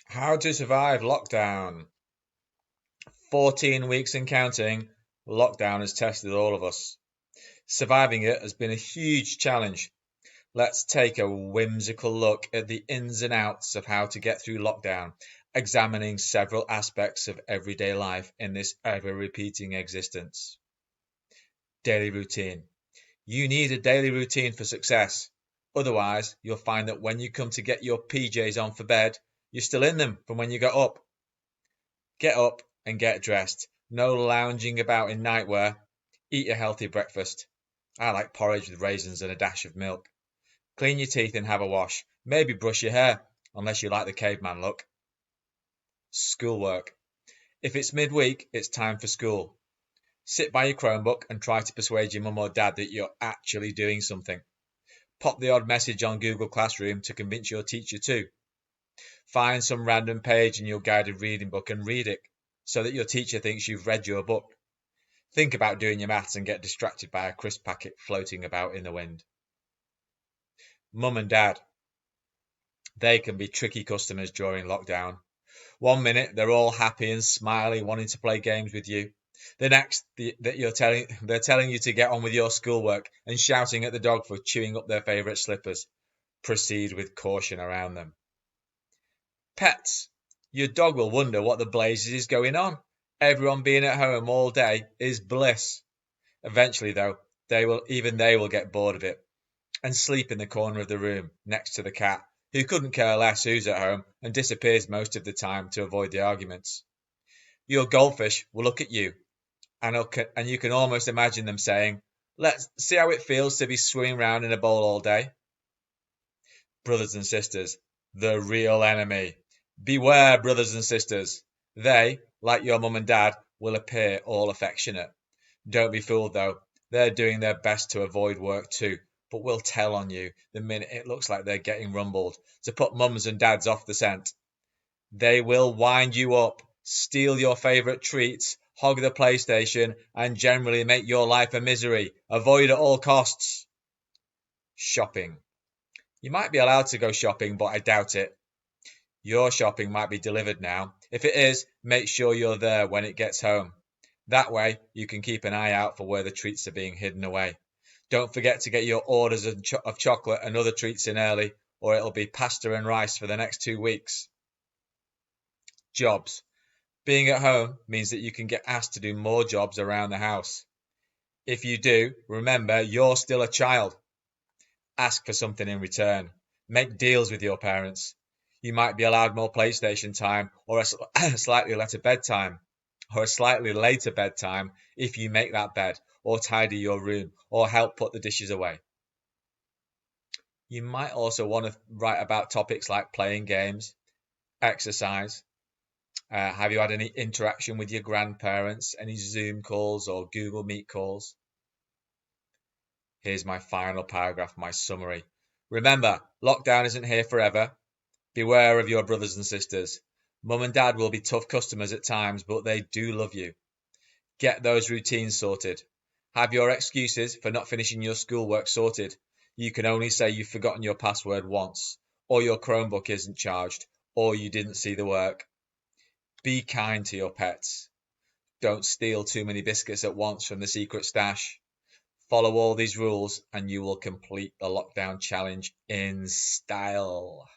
How to survive lockdown. 14 weeks and counting, lockdown has tested all of us. Surviving it has been a huge challenge. Let's take a whimsical look at the ins and outs of how to get through lockdown, examining several aspects of everyday life in this ever repeating existence. Daily routine. You need a daily routine for success. Otherwise, you'll find that when you come to get your PJs on for bed, you're still in them from when you got up. Get up and get dressed. No lounging about in nightwear. Eat a healthy breakfast. I like porridge with raisins and a dash of milk. Clean your teeth and have a wash. Maybe brush your hair, unless you like the caveman look. Schoolwork. If it's midweek, it's time for school. Sit by your Chromebook and try to persuade your mum or dad that you're actually doing something. Pop the odd message on Google Classroom to convince your teacher too. Find some random page in your guided reading book and read it so that your teacher thinks you've read your book. Think about doing your maths and get distracted by a crisp packet floating about in the wind. Mum and dad. They can be tricky customers during lockdown. One minute they're all happy and smiley, wanting to play games with you. The next, they're telling you to get on with your schoolwork and shouting at the dog for chewing up their favourite slippers. Proceed with caution around them. Pets. Your dog will wonder what the blazes is going on. Everyone being at home all day is bliss. Eventually, though, they will get bored of it and sleep in the corner of the room next to the cat, who couldn't care less who's at home and disappears most of the time to avoid the arguments. Your goldfish will look at you, and you can almost imagine them saying, "Let's see how it feels to be swimming around in a bowl all day." Brothers and sisters, the real enemy. Beware, brothers and sisters. They, like your mum and dad, will appear all affectionate. Don't be fooled, though. They're doing their best to avoid work too, but will tell on you the minute it looks like they're getting rumbled to put mums and dads off the scent. They will wind you up, steal your favourite treats, hog the PlayStation, and generally make your life a misery. Avoid at all costs. Shopping. You might be allowed to go shopping, but I doubt it. Your shopping might be delivered now. If it is, make sure you're there when it gets home. That way, you can keep an eye out for where the treats are being hidden away. Don't forget to get your orders of chocolate and other treats in early, or it'll be pasta and rice for the next 2 weeks. Jobs. Being at home means that you can get asked to do more jobs around the house. If you do, remember you're still a child. Ask for something in return. Make deals with your parents. You might be allowed more PlayStation time or a slightly later bedtime if you make that bed or tidy your room or help put the dishes away. You might also want to write about topics like playing games, exercise. Have you had any interaction with your grandparents, any Zoom calls or Google Meet calls? Here's my final paragraph, my summary. Remember, lockdown isn't here forever. Beware of your brothers and sisters. Mum and dad will be tough customers at times, but they do love you. Get those routines sorted. Have your excuses for not finishing your schoolwork sorted. You can only say you've forgotten your password once, or your Chromebook isn't charged, or you didn't see the work. Be kind to your pets. Don't steal too many biscuits at once from the secret stash. Follow all these rules and you will complete the lockdown challenge in style.